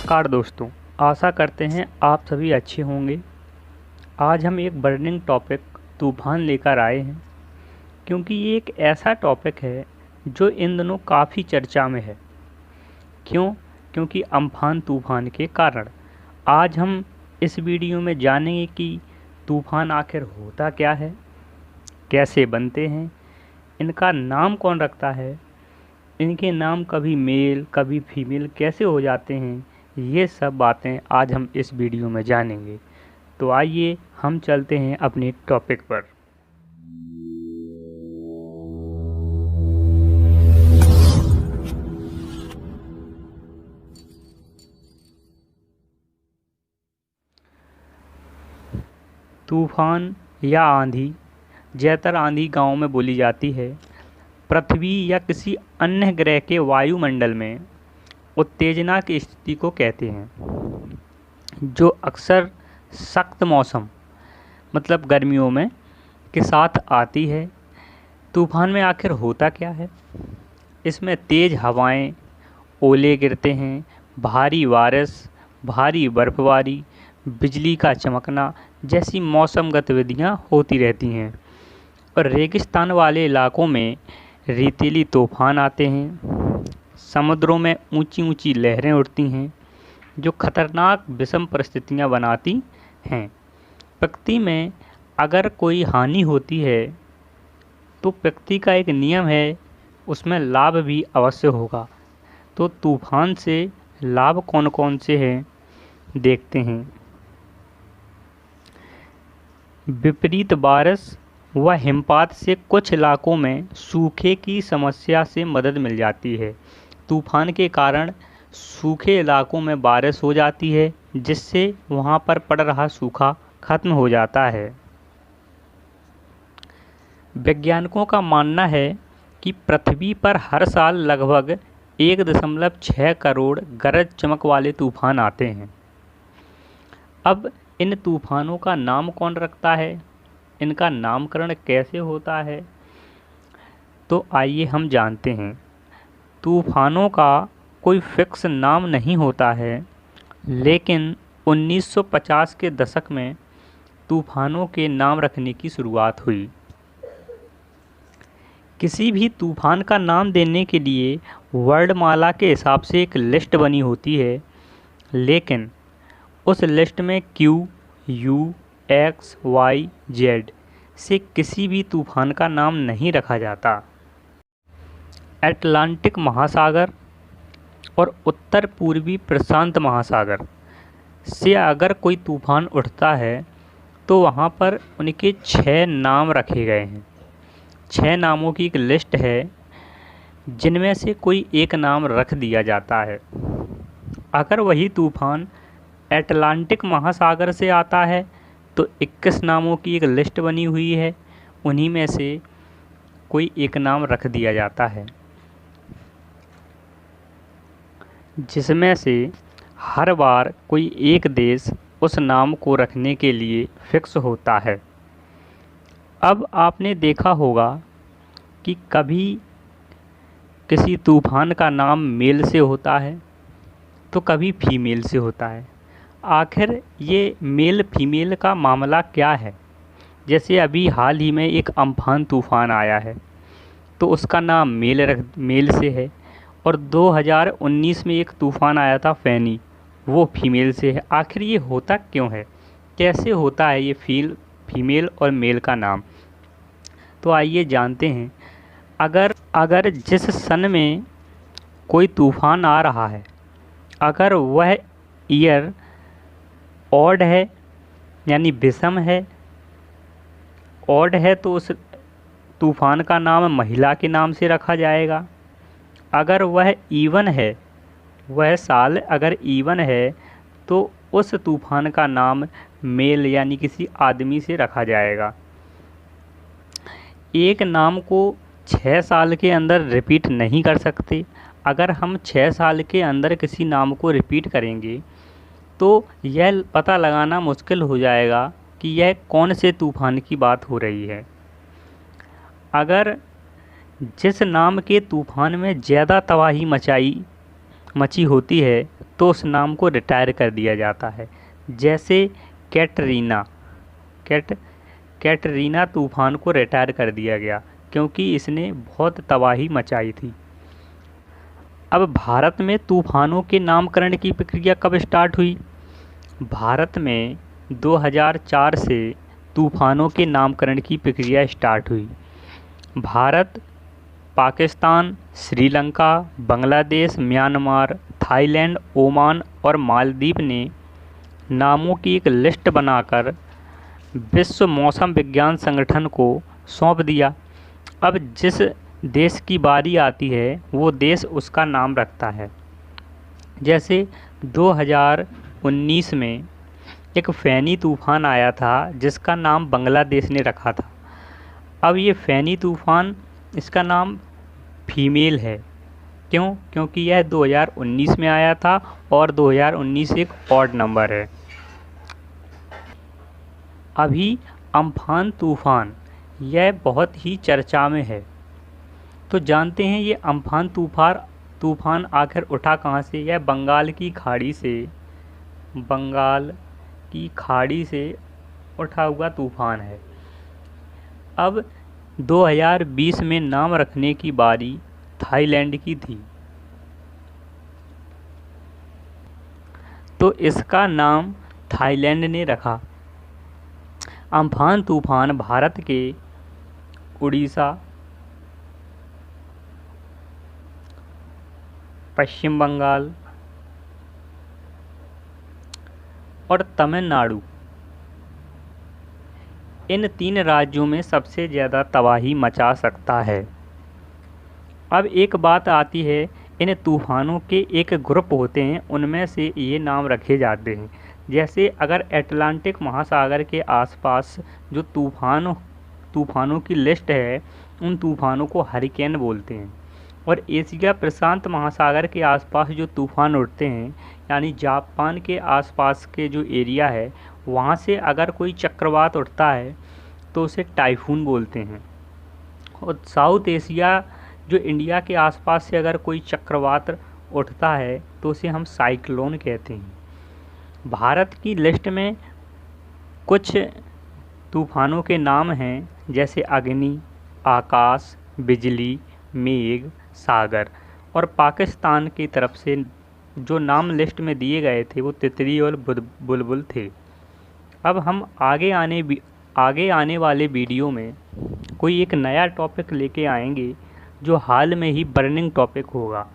नमस्कार दोस्तों, आशा करते हैं आप सभी अच्छे होंगे। आज हम एक बर्निंग टॉपिक तूफ़ान लेकर आए हैं, क्योंकि ये एक ऐसा टॉपिक है जो इन दिनों काफ़ी चर्चा में है। क्यों? क्योंकि अम्फान तूफ़ान के कारण। आज हम इस वीडियो में जानेंगे कि तूफ़ान आखिर होता क्या है, कैसे बनते हैं, इनका नाम कौन रखता है, इनके नाम कभी मेल कभी फीमेल कैसे हो जाते हैं, ये सब बातें आज हम इस वीडियो में जानेंगे। तो आइए हम चलते हैं अपने टॉपिक पर। तूफान या आंधी ज़्यादातर आंधी गांव में बोली जाती है। पृथ्वी या किसी अन्य ग्रह के वायुमंडल में उत्तेजना की स्थिति को कहते हैं, जो अक्सर सख्त मौसम मतलब गर्मियों में के साथ आती है। तूफ़ान में आखिर होता क्या है? इसमें तेज़ हवाएं, ओले गिरते हैं, भारी बारिश, भारी बर्फबारी, बिजली का चमकना जैसी मौसम गतिविधियां होती रहती हैं। और रेगिस्तान वाले इलाकों में रेतीली तूफ़ान आते हैं। समुद्रों में ऊंची ऊंची लहरें उठती हैं, जो खतरनाक विषम परिस्थितियां बनाती हैं। प्रकृति में अगर कोई हानि होती है तो प्रकृति का एक नियम है, उसमें लाभ भी अवश्य होगा। तो तूफान से लाभ कौन कौन से हैं, देखते हैं। विपरीत बारिश व हिमपात से कुछ इलाकों में सूखे की समस्या से मदद मिल जाती है। तूफान के कारण सूखे इलाकों में बारिश हो जाती है, जिससे वहां पर पड़ रहा सूखा खत्म हो जाता है। वैज्ञानिकों का मानना है कि पृथ्वी पर हर साल लगभग 1.6 करोड़ गरज चमक वाले तूफान आते हैं। अब इन तूफानों का नाम कौन रखता है, इनका नामकरण कैसे होता है, तो आइए हम जानते हैं। तूफानों का कोई फिक्स नाम नहीं होता है, लेकिन 1950 के दशक में तूफानों के नाम रखने की शुरुआत हुई। किसी भी तूफान का नाम देने के लिए वर्णमाला के हिसाब से एक लिस्ट बनी होती है, लेकिन उस लिस्ट में Q, U, X, Y, Z से किसी भी तूफान का नाम नहीं रखा जाता। अटलांटिक महासागर और उत्तर पूर्वी प्रशांत महासागर से अगर कोई तूफान उठता है तो वहाँ पर उनके 6 नाम रखे गए हैं। 6 नामों की एक लिस्ट है, जिनमें से कोई एक नाम रख दिया जाता है। अगर वही तूफान अटलांटिक महासागर से आता है तो 21 नामों की एक लिस्ट बनी हुई है, उन्हीं में से कोई एक नाम रख दिया जाता है, जिसमें से हर बार कोई एक देश उस नाम को रखने के लिए फिक्स होता है। अब आपने देखा होगा कि कभी किसी तूफान का नाम मेल से होता है तो कभी फीमेल से होता है। आखिर ये मेल फीमेल का मामला क्या है? जैसे अभी हाल ही में एक अम्फान तूफ़ान आया है, तो उसका नाम मेल से है। और 2019 में एक तूफ़ान आया था फैनी, वो फीमेल से है। आखिर ये होता क्यों है, कैसे होता है ये फीमेल और मेल का नाम? तो आइए जानते हैं। अगर जिस सन में कोई तूफ़ान आ रहा है, अगर वह ईयर ऑड है यानी विषम है, ऑड है तो उस तूफ़ान का नाम महिला के नाम से रखा जाएगा। अगर वह इवन है, वह साल अगर इवन है तो उस तूफ़ान का नाम मेल यानी किसी आदमी से रखा जाएगा। एक नाम को 6 साल के अंदर रिपीट नहीं कर सकते। अगर हम 6 साल के अंदर किसी नाम को रिपीट करेंगे तो यह पता लगाना मुश्किल हो जाएगा कि यह कौन से तूफ़ान की बात हो रही है। अगर जिस नाम के तूफ़ान में ज़्यादा तबाही मची होती है तो उस नाम को रिटायर कर दिया जाता है। जैसे कैटरीना कैटरीना तूफान को रिटायर कर दिया गया क्योंकि इसने बहुत तबाही मचाई थी। अब भारत में तूफानों के नामकरण की प्रक्रिया कब स्टार्ट हुई? भारत में 2004 से तूफानों के नामकरण की प्रक्रिया स्टार्ट हुई। Bharat, Pakistan, Sri Lanka, Bangladesh, Myanmar, Thailand, Oman और मालदीव ने नामों की एक लिस्ट बनाकर विश्व मौसम विज्ञान संगठन को सौंप दिया। अब जिस देश की बारी आती है वो देश उसका नाम रखता है। जैसे 2019 में एक फैनी तूफान आया था जिसका नाम बांग्लादेश ने रखा था। अब ये फैनी तूफान, इसका नाम फीमेल है। क्यों? क्योंकि यह 2019 में आया था और 2019 एक ऑड नंबर है। अभी अम्फान तूफान यह बहुत ही चर्चा में है। तो जानते हैं ये अम्फान तूफान आखिर उठा कहाँ से? यह बंगाल की खाड़ी से उठा हुआ तूफान है। अब 2020 में नाम रखने की बारी थाईलैंड की थी, तो इसका नाम थाईलैंड ने रखा। अम्फान तूफान भारत के उड़ीसा, पश्चिम बंगाल और तमिलनाडु, इन 3 राज्यों में सबसे ज़्यादा तबाही मचा सकता है। अब एक बात आती है, इन तूफ़ानों के एक ग्रुप होते हैं, उनमें से ये नाम रखे जाते हैं। जैसे अगर अटलांटिक महासागर के आसपास जो तूफ़ानों की लिस्ट है, उन तूफ़ानों को हरिकेन बोलते हैं। और एशिया प्रशांत महासागर के आसपास जो तूफ़ान उठते हैं, यानी जापान के आसपास के जो एरिया है, वहाँ से अगर कोई चक्रवात उठता है तो उसे टाइफून बोलते हैं। और साउथ एशिया, जो इंडिया के आसपास से अगर कोई चक्रवात उठता है तो उसे हम साइक्लोन कहते हैं। भारत की लिस्ट में कुछ तूफ़ानों के नाम हैं, जैसे अग्नि, आकाश, बिजली, मेघ, सागर। और पाकिस्तान की तरफ से जो नाम लिस्ट में दिए गए थे वो तितली और बुलबुल थे। अब हम आगे आने वाले वीडियो में कोई एक नया टॉपिक लेके आएंगे जो हाल में ही बर्निंग टॉपिक होगा।